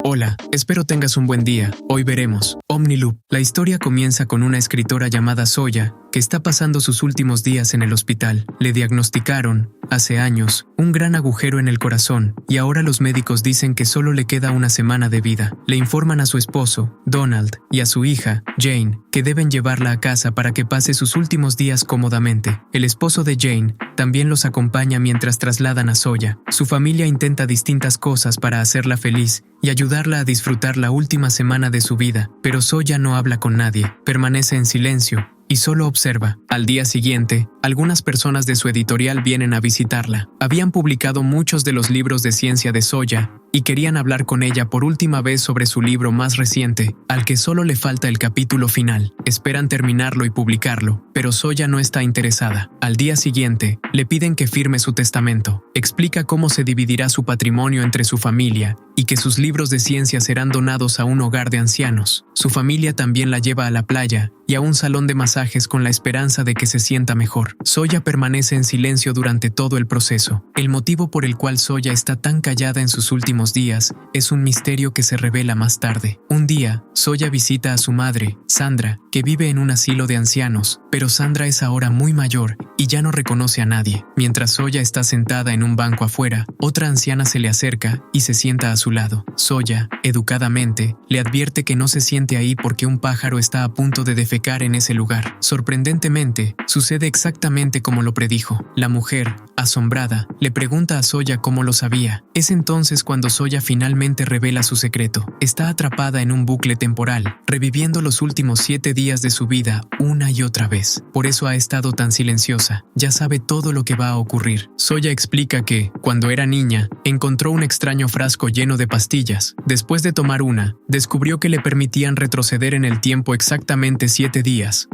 Hola, espero tengas un buen día. Hoy veremos Omniloop. La historia comienza con una escritora llamada Zoya, que está pasando sus últimos días en el hospital. Le diagnosticaron, hace años, un gran agujero en el corazón, y ahora los médicos dicen que solo le queda una semana de vida. Le informan a su esposo, Donald, y a su hija, Jane, que deben llevarla a casa para que pase sus últimos días cómodamente. El esposo de Jane también los acompaña mientras trasladan a Zoya. Su familia intenta distintas cosas para hacerla feliz y ayudarla a disfrutar la última semana de su vida, pero Zoya no habla con nadie, permanece en silencio y solo observa. Al día siguiente, algunas personas de su editorial vienen a visitarla. Habían publicado muchos de los libros de ciencia de Zoya y querían hablar con ella por última vez sobre su libro más reciente, al que solo le falta el capítulo final. Esperan terminarlo y publicarlo, pero Zoya no está interesada. Al día siguiente, le piden que firme su testamento. Explica cómo se dividirá su patrimonio entre su familia y que sus libros de ciencia serán donados a un hogar de ancianos. Su familia también la lleva a la playa y a un salón de masajes con la esperanza de que se sienta mejor. Zoya permanece en silencio durante todo el proceso. El motivo por el cual Zoya está tan callada en sus últimos días es un misterio que se revela más tarde. Un día, Zoya visita a su madre, Sandra, que vive en un asilo de ancianos, pero Sandra es ahora muy mayor y ya no reconoce a nadie. Mientras Zoya está sentada en un banco afuera, otra anciana se le acerca y se sienta a su lado. Zoya, educadamente, le advierte que no se siente ahí porque un pájaro está a punto de defecar en ese lugar. Sorprendentemente, sucede exactamente como lo predijo. La mujer, asombrada, le pregunta a Zoya cómo lo sabía. Es entonces cuando Zoya finalmente revela su secreto. Está atrapada en un bucle temporal, reviviendo los últimos 7 días de su vida una y otra vez. Por eso ha estado tan silenciosa. Ya sabe todo lo que va a ocurrir. Zoya explica que, cuando era niña, encontró un extraño frasco lleno de pastillas. Después de tomar una, descubrió que le permitían retroceder en el tiempo exactamente 7 días.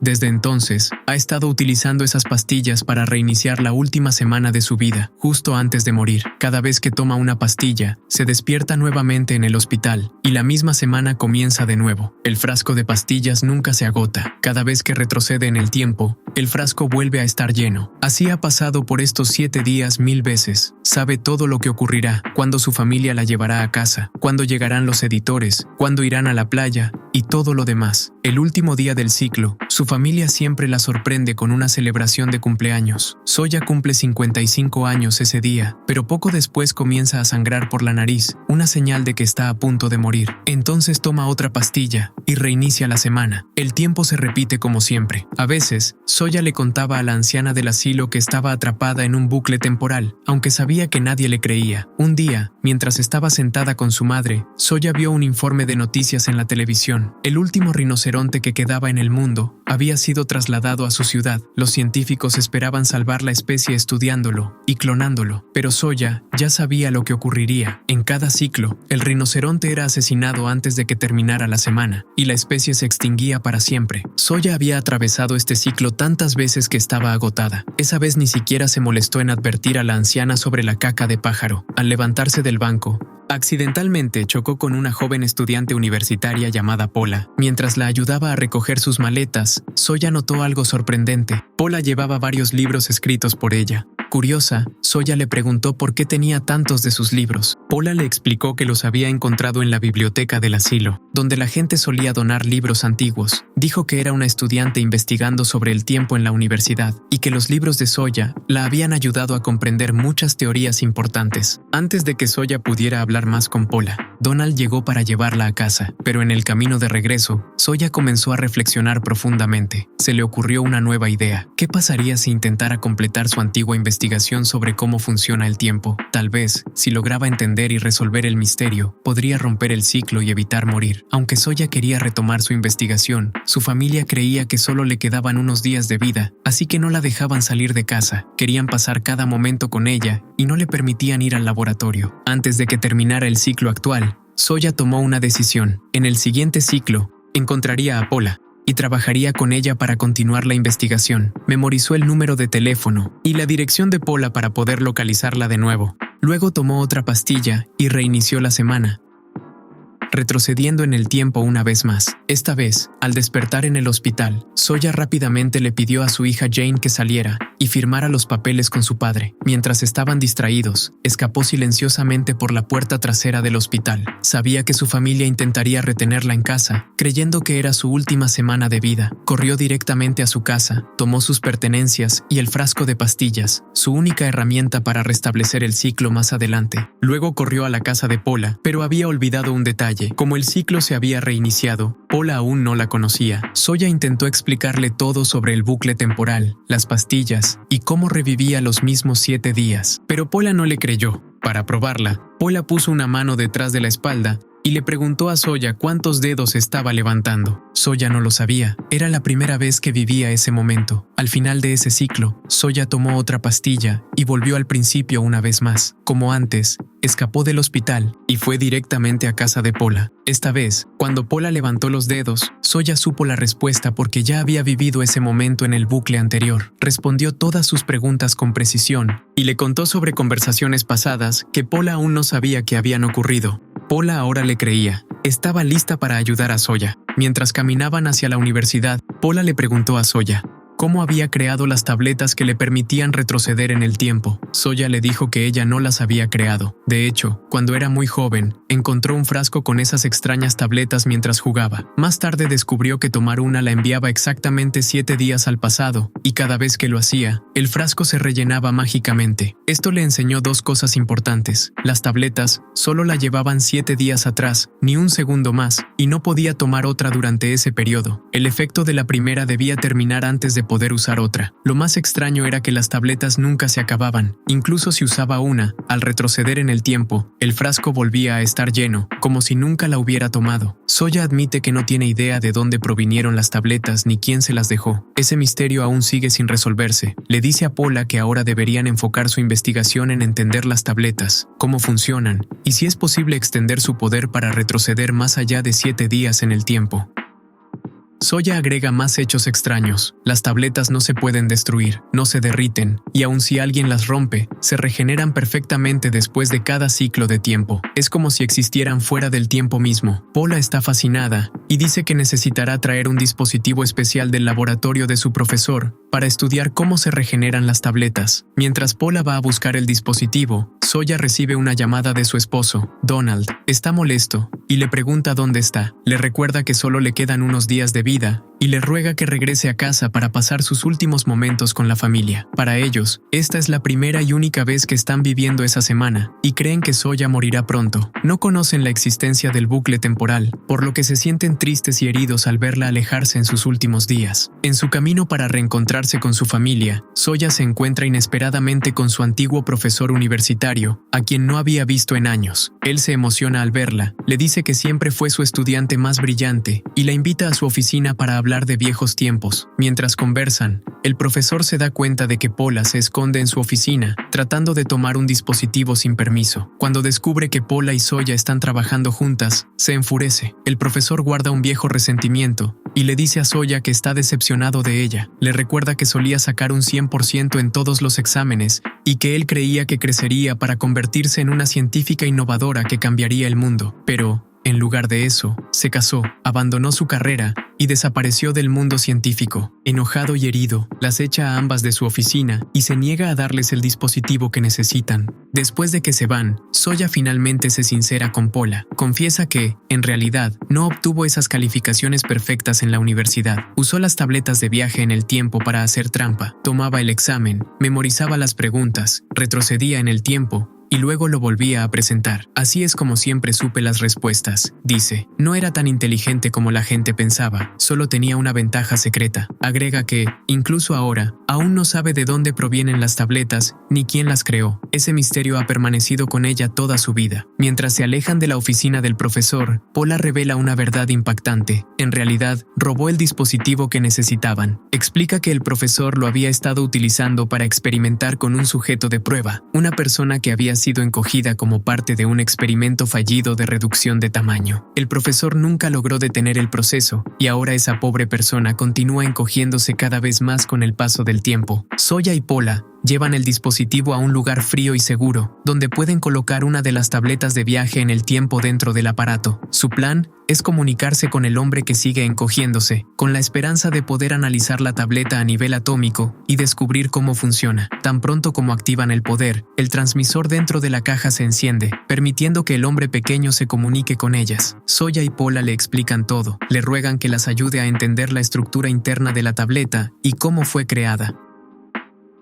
Desde entonces, ha estado utilizando esas pastillas para reiniciar la última semana de su vida, justo antes de morir. Cada vez que toma una pastilla, se despierta nuevamente en el hospital, y la misma semana comienza de nuevo. El frasco de pastillas nunca se agota. Cada vez que retrocede en el tiempo, el frasco vuelve a estar lleno. Así ha pasado por estos 7 días 1000 veces. Sabe todo lo que ocurrirá, cuándo su familia la llevará a casa, cuándo llegarán los editores, cuándo irán a la playa, y todo lo demás. El último día del ciclo, su familia siempre la sorprende con una celebración de cumpleaños. Zoya cumple 55 años ese día, pero poco después comienza a sangrar por la nariz, una señal de que está a punto de morir. Entonces toma otra pastilla y reinicia la semana. El tiempo se repite como siempre. A veces, Zoya le contaba a la anciana del asilo que estaba atrapada en un bucle temporal, aunque sabía que nadie le creía. Un día, mientras estaba sentada con su madre, Zoya vio un informe de noticias en la televisión. El último rinoceronte que quedaba en el mundo había sido trasladado a su ciudad. Los científicos esperaban salvar la especie estudiándolo y clonándolo, pero Zoya ya sabía lo que ocurriría. En cada ciclo, el rinoceronte era asesinado antes de que terminara la semana, y la especie se extinguía para siempre. Zoya había atravesado este ciclo tantas veces que estaba agotada. Esa vez ni siquiera se molestó en advertir a la anciana sobre la caca de pájaro. Al levantarse del banco, accidentalmente chocó con una joven estudiante universitaria llamada Paula. Mientras la ayudaba a recoger sus maletas, Zoya notó algo sorprendente. Paula llevaba varios libros escritos por ella. Curiosa, Zoya le preguntó por qué tenía tantos de sus libros. Paula le explicó que los había encontrado en la biblioteca del asilo, donde la gente solía donar libros antiguos. Dijo que era una estudiante investigando sobre el tiempo en la universidad y que los libros de Zoya la habían ayudado a comprender muchas teorías importantes. Antes de que Zoya pudiera hablar más con Paula, Donald llegó para llevarla a casa, pero en el camino de regreso, Zoya comenzó a reflexionar profundamente. Se le ocurrió una nueva idea. ¿Qué pasaría si intentara completar su antigua investigación sobre cómo funciona el tiempo? Tal vez, si lograba entender y resolver el misterio, podría romper el ciclo y evitar morir. Aunque Zoya quería retomar su investigación, su familia creía que solo le quedaban unos días de vida, así que no la dejaban salir de casa. Querían pasar cada momento con ella y no le permitían ir al laboratorio. Antes de que terminara el ciclo actual, Zoya tomó una decisión. En el siguiente ciclo, encontraría a Paula y trabajaría con ella para continuar la investigación. Memorizó el número de teléfono y la dirección de Paula para poder localizarla de nuevo. Luego tomó otra pastilla y reinició la semana. retrocediendo en el tiempo una vez más. Esta vez, al despertar en el hospital, Sawyer rápidamente le pidió a su hija Jane que saliera y firmara los papeles con su padre. Mientras estaban distraídos, escapó silenciosamente por la puerta trasera del hospital. Sabía que su familia intentaría retenerla en casa, creyendo que era su última semana de vida. Corrió directamente a su casa, tomó sus pertenencias y el frasco de pastillas, su única herramienta para restablecer el ciclo más adelante. Luego corrió a la casa de Paula, pero había olvidado un detalle. Como el ciclo se había reiniciado, Paula aún no la conocía. Sawyer intentó explicarle todo sobre el bucle temporal, las pastillas y cómo revivía los mismos 7 días. Pero Paula no le creyó. Para probarla, Paula puso una mano detrás de la espalda y le preguntó a Sawyer cuántos dedos estaba levantando. Sawyer no lo sabía. Era la primera vez que vivía ese momento. Al final de ese ciclo, Sawyer tomó otra pastilla y volvió al principio una vez más. Como antes, escapó del hospital y fue directamente a casa de Paula. Esta vez, cuando Paula levantó los dedos, Sawyer supo la respuesta porque ya había vivido ese momento en el bucle anterior. Respondió todas sus preguntas con precisión y le contó sobre conversaciones pasadas que Paula aún no sabía que habían ocurrido. Paula ahora le creía. Estaba lista para ayudar a Sawyer. Mientras caminaban hacia la universidad, Paula le preguntó a Sawyer cómo había creado las tabletas que le permitían retroceder en el tiempo. Sawyer le dijo que ella no las había creado. De hecho, cuando era muy joven, encontró un frasco con esas extrañas tabletas mientras jugaba. Más tarde descubrió que tomar una la enviaba exactamente 7 días al pasado, y cada vez que lo hacía, el frasco se rellenaba mágicamente. Esto le enseñó 2 cosas importantes. Las tabletas solo la llevaban 7 días atrás, ni un segundo más, y no podía tomar otra durante ese periodo. El efecto de la primera debía terminar antes de poder usar otra. Lo más extraño era que las tabletas nunca se acababan. Incluso si usaba una, al retroceder en el tiempo, el frasco volvía a estar lleno, como si nunca la hubiera tomado. Sawyer admite que no tiene idea de dónde provinieron las tabletas ni quién se las dejó. Ese misterio aún sigue sin resolverse. Le dice a Paula que ahora deberían enfocar su investigación en entender las tabletas, cómo funcionan, y si es posible extender su poder para retroceder más allá de 7 días en el tiempo. Sawyer agrega más hechos extraños. Las tabletas no se pueden destruir, no se derriten, y aun si alguien las rompe, se regeneran perfectamente después de cada ciclo de tiempo. Es como si existieran fuera del tiempo mismo. Paula está fascinada y dice que necesitará traer un dispositivo especial del laboratorio de su profesor para estudiar cómo se regeneran las tabletas. Mientras Paula va a buscar el dispositivo, Sawyer recibe una llamada de su esposo, Donald. Está molesto y le pregunta dónde está. Le recuerda que solo le quedan unos días de vida y le ruega que regrese a casa para pasar sus últimos momentos con la familia. Para ellos, esta es la primera y única vez que están viviendo esa semana y creen que Sawyer morirá pronto. No conocen la existencia del bucle temporal, por lo que se sienten tristes y heridos al verla alejarse en sus últimos días. En su camino para reencontrarse con su familia, Sawyer se encuentra inesperadamente con su antiguo profesor universitario, a quien no había visto en años. Él se emociona al verla, le dice que siempre fue su estudiante más brillante y la invita a su oficina para hablar de viejos tiempos. Mientras conversan, el profesor se da cuenta de que Paula se esconde en su oficina, tratando de tomar un dispositivo sin permiso. Cuando descubre que Paula y Sawyer están trabajando juntas, se enfurece. El profesor guarda un viejo resentimiento y le dice a Sawyer que está decepcionado de ella. Le recuerda que solía sacar un 100% en todos los exámenes y que él creía que crecería para convertirse en una científica innovadora que cambiaría el mundo. Pero, en lugar de eso, se casó, abandonó su carrera y desapareció del mundo científico. Enojado y herido, las echa a ambas de su oficina y se niega a darles el dispositivo que necesitan. Después de que se van, Sawyer finalmente se sincera con Paula. Confiesa que, en realidad, no obtuvo esas calificaciones perfectas en la universidad. Usó las tabletas de viaje en el tiempo para hacer trampa, tomaba el examen, memorizaba las preguntas, retrocedía en el tiempo y luego lo volvía a presentar. Así es como siempre supe las respuestas, dice. No era tan inteligente como la gente pensaba, solo tenía una ventaja secreta. Agrega que, incluso ahora, aún no sabe de dónde provienen las tabletas ni quién las creó. Ese misterio ha permanecido con ella toda su vida. Mientras se alejan de la oficina del profesor, Paula revela una verdad impactante. En realidad, robó el dispositivo que necesitaban. Explica que el profesor lo había estado utilizando para experimentar con un sujeto de prueba, una persona que había sido encogida como parte de un experimento fallido de reducción de tamaño. El profesor nunca logró detener el proceso y ahora esa pobre persona continúa encogiéndose cada vez más con el paso del tiempo. Sawyer y Paula llevan el dispositivo a un lugar frío y seguro, donde pueden colocar una de las tabletas de viaje en el tiempo dentro del aparato. Su plan es comunicarse con el hombre que sigue encogiéndose, con la esperanza de poder analizar la tableta a nivel atómico y descubrir cómo funciona. Tan pronto como activan el poder, el transmisor dentro de la caja se enciende, permitiendo que el hombre pequeño se comunique con ellas. Soya y Paula le explican todo, le ruegan que las ayude a entender la estructura interna de la tableta y cómo fue creada.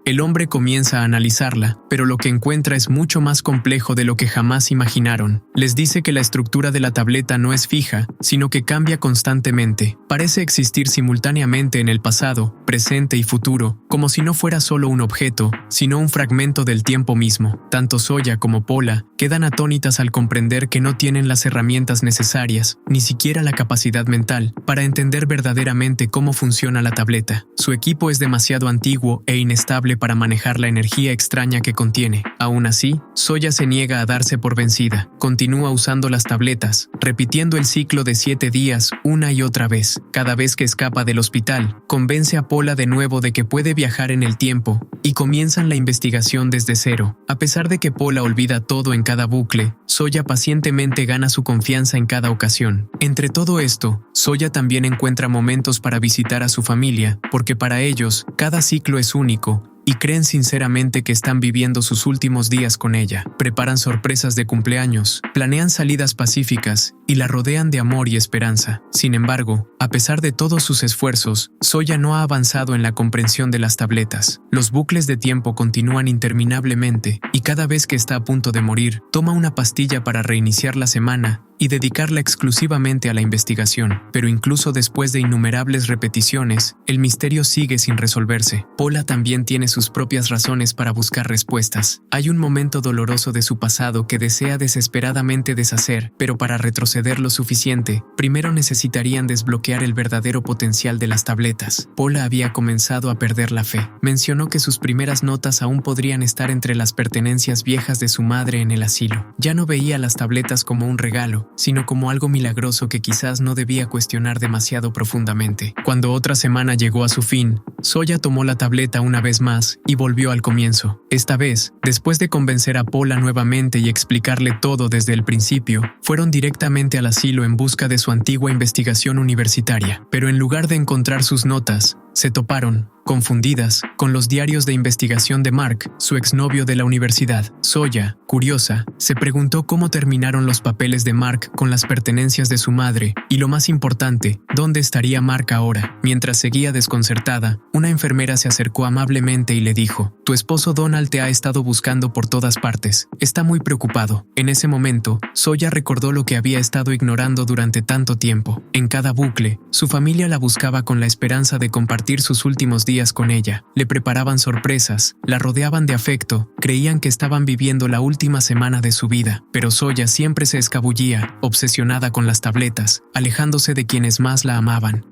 El hombre comienza a analizarla, pero lo que encuentra es mucho más complejo de lo que jamás imaginaron. Les dice que la estructura de la tableta no es fija, sino que cambia constantemente. Parece existir simultáneamente en el pasado, presente y futuro, como si no fuera solo un objeto, sino un fragmento del tiempo mismo. Tanto Soya como Paula quedan atónitas al comprender que no tienen las herramientas necesarias, ni siquiera la capacidad mental, para entender verdaderamente cómo funciona la tableta. Su equipo es demasiado antiguo e inestable para manejar la energía extraña que contiene. Aún así, Soya se niega a darse por vencida. Continúa usando las tabletas, repitiendo el ciclo de 7 días una y otra vez. Cada vez que escapa del hospital, convence a Paula de nuevo de que puede viajar en el tiempo y comienzan la investigación desde cero. A pesar de que Paula olvida todo en cada bucle, Soya pacientemente gana su confianza en cada ocasión. Entre todo esto, Soya también encuentra momentos para visitar a su familia, porque para ellos, cada ciclo es único, y creen sinceramente que están viviendo sus últimos días con ella. Preparan sorpresas de cumpleaños, planean salidas pacíficas y la rodean de amor y esperanza. Sin embargo, a pesar de todos sus esfuerzos, Soya no ha avanzado en la comprensión de las tabletas. Los bucles de tiempo continúan interminablemente y cada vez que está a punto de morir, toma una pastilla para reiniciar la semana y dedicarla exclusivamente a la investigación. Pero incluso después de innumerables repeticiones, el misterio sigue sin resolverse. Paula también tiene sus propias razones para buscar respuestas. Hay un momento doloroso de su pasado que desea desesperadamente deshacer, pero para retroceder lo suficiente, primero necesitarían desbloquear el verdadero potencial de las tabletas. Paula había comenzado a perder la fe. Mencionó que sus primeras notas aún podrían estar entre las pertenencias viejas de su madre en el asilo. Ya no veía las tabletas como un regalo, sino como algo milagroso que quizás no debía cuestionar demasiado profundamente. Cuando otra semana llegó a su fin, Soya tomó la tableta una vez más y volvió al comienzo. Esta vez, después de convencer a Paula nuevamente y explicarle todo desde el principio, fueron directamente al asilo en busca de su antigua investigación universitaria. Pero en lugar de encontrar sus notas, se toparon, confundidas, con los diarios de investigación de Mark, su exnovio de la universidad. Soya, curiosa, se preguntó cómo terminaron los papeles de Mark con las pertenencias de su madre, y lo más importante, ¿dónde estaría Mark ahora? Mientras seguía desconcertada, una enfermera se acercó amablemente y le dijo: «Tu esposo Donald te ha estado buscando por todas partes. Está muy preocupado». En ese momento, Soya recordó lo que había estado ignorando durante tanto tiempo. En cada bucle, su familia la buscaba con la esperanza de compartir sus últimos días con ella. Le preparaban sorpresas, la rodeaban de afecto, creían que estaban viviendo la última semana de su vida. Pero Soya siempre se escabullía, obsesionada con las tabletas, alejándose de quienes más la amaban.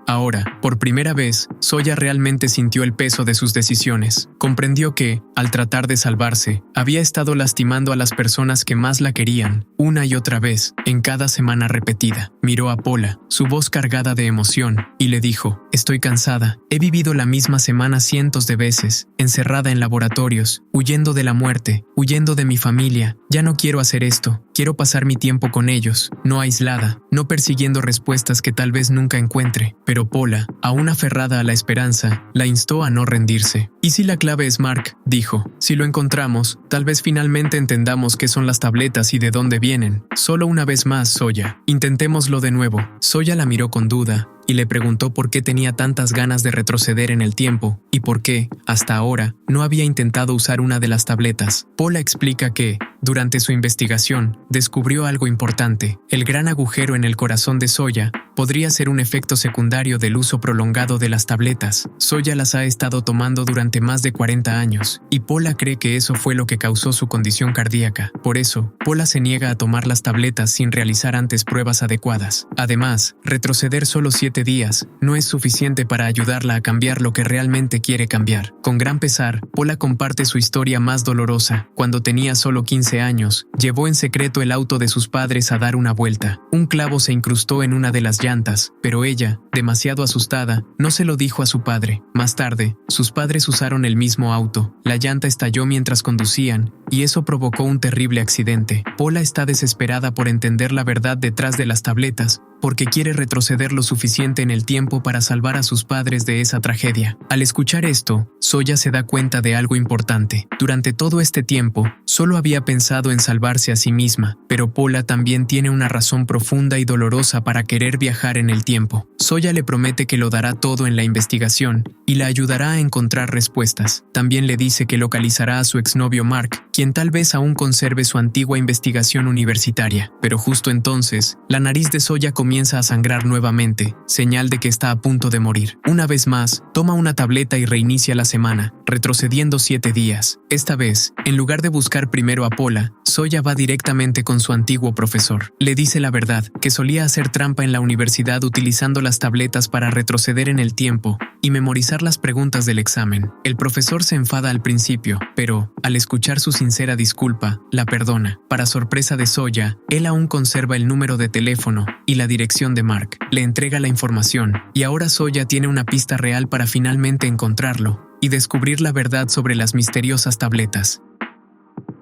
Ahora, por primera vez, Soya realmente sintió el peso de sus decisiones. Comprendió que, al tratar de salvarse, había estado lastimando a las personas que más la querían, una y otra vez, en cada semana repetida. Miró a Paula, su voz cargada de emoción, y le dijo: «Estoy cansada. He vivido la misma semana cientos de veces, encerrada en laboratorios, huyendo de la muerte, huyendo de mi familia. Ya no quiero hacer esto. Quiero pasar mi tiempo con ellos, no aislada, no persiguiendo respuestas que tal vez nunca encuentre». Pero Paula, aún aferrada a la esperanza, la instó a no rendirse. «¿Y si la clave es Mark?», dijo. «Si lo encontramos, tal vez finalmente entendamos qué son las tabletas y de dónde vienen. Solo una vez más, Soya. Intentémoslo de nuevo». Soya la miró con duda y le preguntó por qué tenía tantas ganas de retroceder en el tiempo y por qué, hasta ahora, no había intentado usar una de las tabletas. Paula explica que, durante su investigación, descubrió algo importante. El gran agujero en el corazón de Soya podría ser un efecto secundario del uso prolongado de las tabletas. Soya las ha estado tomando durante más de 40 años, y Paula cree que eso fue lo que causó su condición cardíaca. Por eso, Paula se niega a tomar las tabletas sin realizar antes pruebas adecuadas. Además, retroceder solo 7 días no es suficiente para ayudarla a cambiar lo que realmente quiere cambiar. Con gran pesar, Paula comparte su historia más dolorosa. Cuando tenía solo 15 15 años, llevó en secreto el auto de sus padres a dar una vuelta. Un clavo se incrustó en una de las llantas, pero ella, demasiado asustada, no se lo dijo a su padre. Más tarde, sus padres usaron el mismo auto. La llanta estalló mientras conducían, y eso provocó un terrible accidente. Paula está desesperada por entender la verdad detrás de las tabletas, porque quiere retroceder lo suficiente en el tiempo para salvar a sus padres de esa tragedia. Al escuchar esto, Soya se da cuenta de algo importante. Durante todo este tiempo, solo había pensado en salvarse a sí misma, pero Paula también tiene una razón profunda y dolorosa para querer viajar en el tiempo. Soya le promete que lo dará todo en la investigación y la ayudará a encontrar respuestas. También le dice que localizará a su exnovio Mark, quien tal vez aún conserve su antigua investigación universitaria. Pero justo entonces, la nariz de Soya comienza a sangrar nuevamente, señal de que está a punto de morir. Una vez más, toma una tableta y reinicia la semana, retrocediendo 7 días. Esta vez, en lugar de buscar primero a Paula, Soya va directamente con su antiguo profesor. Le dice la verdad, que solía hacer trampa en la universidad utilizando las tabletas para retroceder en el tiempo y memorizar las preguntas del examen. El profesor se enfada al principio, pero, al escuchar su sincera disculpa, la perdona. Para sorpresa de Soya, él aún conserva el número de teléfono y la dirección de Mark. Le entrega la información, y ahora Soya tiene una pista real para finalmente encontrarlo y descubrir la verdad sobre las misteriosas tabletas.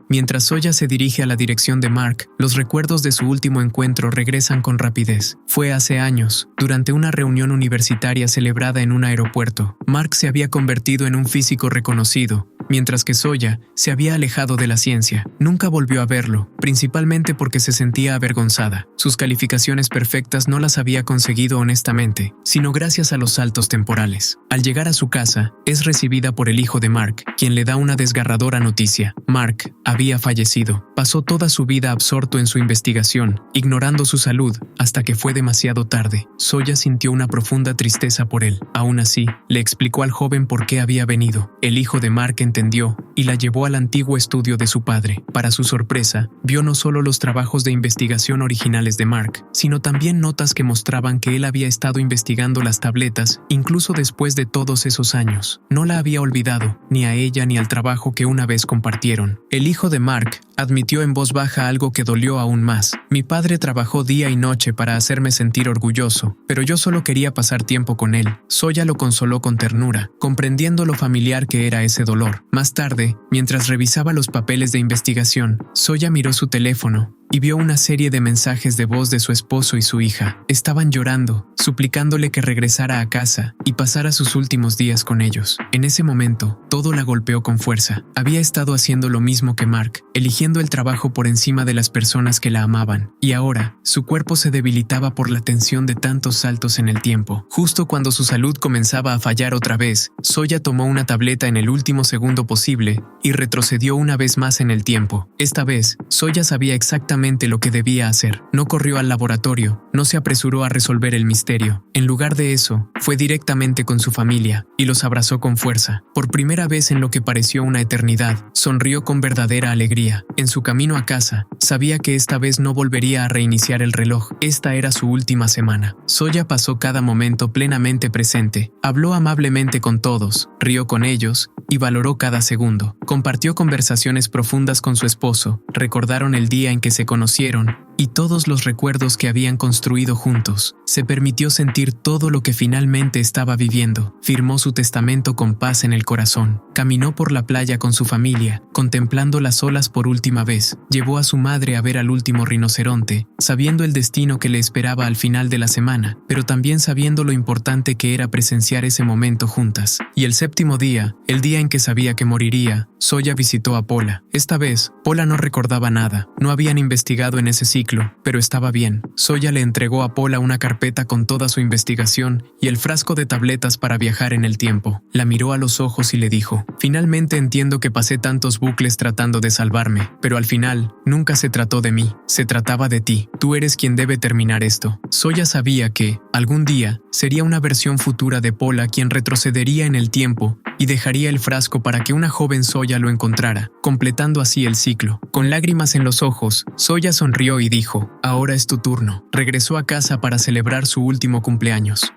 Mientras Soya se dirige a la dirección de Mark, los recuerdos de su último encuentro regresan con rapidez. Fue hace años, durante una reunión universitaria celebrada en un aeropuerto. Mark se había convertido en un físico reconocido, mientras que Soya se había alejado de la ciencia. Nunca volvió a verlo, principalmente porque se sentía avergonzada. Sus calificaciones perfectas no las había conseguido honestamente, sino gracias a los saltos temporales. Al llegar a su casa, es recibida por el hijo de Mark, quien le da una desgarradora noticia. Mark había fallecido. Pasó toda su vida absorto en su investigación, ignorando su salud, hasta que fue demasiado tarde. Soya sintió una profunda tristeza por él. Aún así, le explicó al joven por qué había venido. El hijo de Mark entendió y la llevó al antiguo estudio de su padre. Para su sorpresa, vio no solo los trabajos de investigación originales de Mark, sino también notas que mostraban que él había estado investigando las tabletas incluso después de todos esos años. No la había olvidado, ni a ella ni al trabajo que una vez compartieron. El hijo de Mark admitió en voz baja algo que dolió aún más. Mi padre trabajó día y noche para hacerme sentir orgulloso, pero yo solo quería pasar tiempo con él. Soya lo consoló con ternura, comprendiendo lo familiar que era ese dolor. Más tarde, mientras revisaba los papeles de investigación, Soya miró su teléfono y vio una serie de mensajes de voz de su esposo y su hija. Estaban llorando, suplicándole que regresara a casa y pasara sus últimos días con ellos. En ese momento, todo la golpeó con fuerza. Había estado haciendo lo mismo que Mark, eligiendo el trabajo por encima de las personas que la amaban, y ahora, su cuerpo se debilitaba por la tensión de tantos saltos en el tiempo. Justo cuando su salud comenzaba a fallar otra vez, Soya tomó una tableta en el último segundo posible y retrocedió una vez más en el tiempo. Esta vez, Soya sabía exactamente lo que debía hacer. No corrió al laboratorio, no se apresuró a resolver el misterio. En lugar de eso, fue directamente con su familia y los abrazó con fuerza. Por primera vez en lo que pareció una eternidad, sonrió con verdadera alegría. En su camino a casa, sabía que esta vez no volvería a reiniciar el reloj. Esta era su última semana. Soya pasó cada momento plenamente presente. Habló amablemente con todos, rió con ellos y valoró cada segundo. Compartió conversaciones profundas con su esposo, recordaron el día en que se conocieron y todos los recuerdos que habían construido juntos. Se permitió sentir todo lo que finalmente estaba viviendo. Firmó su testamento con paz en el corazón. Caminó por la playa con su familia, contemplando las olas por última vez. Llevó a su madre a ver al último rinoceronte, sabiendo el destino que le esperaba al final de la semana, pero también sabiendo lo importante que era presenciar ese momento juntas. Y el 7º día, el día en que sabía que moriría, Soya visitó a Paula. Esta vez, Paula no recordaba nada. No habían investigado en ese ciclo, pero estaba bien. Soya le entregó a Paula una carpeta con toda su investigación y el frasco de tabletas para viajar en el tiempo. La miró a los ojos y le dijo: «Finalmente entiendo que pasé tantos bucles tratando de salvarme, pero al final, nunca se trató de mí, se trataba de ti. Tú eres quien debe terminar esto». Soya sabía que, algún día, sería una versión futura de Paula quien retrocedería en el tiempo y dejaría el frasco para que una joven Soya lo encontrara, completando así el ciclo. Con lágrimas en los ojos, Soya sonrió y dijo: «Ahora es tu turno». Regresó a casa para celebrar su último cumpleaños.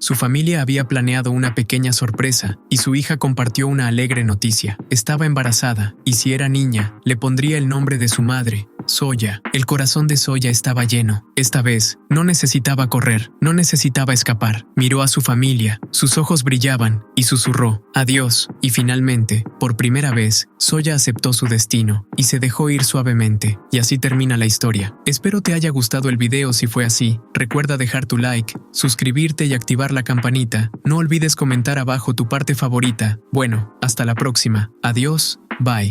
Su familia había planeado una pequeña sorpresa y su hija compartió una alegre noticia. Estaba embarazada y si era niña, le pondría el nombre de su madre, Soya. El corazón de Soya estaba lleno. Esta vez, no necesitaba correr, no necesitaba escapar. Miró a su familia, sus ojos brillaban y susurró, adiós. Y finalmente, por primera vez, Soya aceptó su destino y se dejó ir suavemente. Y así termina la historia. Espero te haya gustado el video. Si fue así, recuerda dejar tu like, suscribirte y activar la campanita. No olvides comentar abajo tu parte favorita. Bueno, hasta la próxima. Adiós, bye.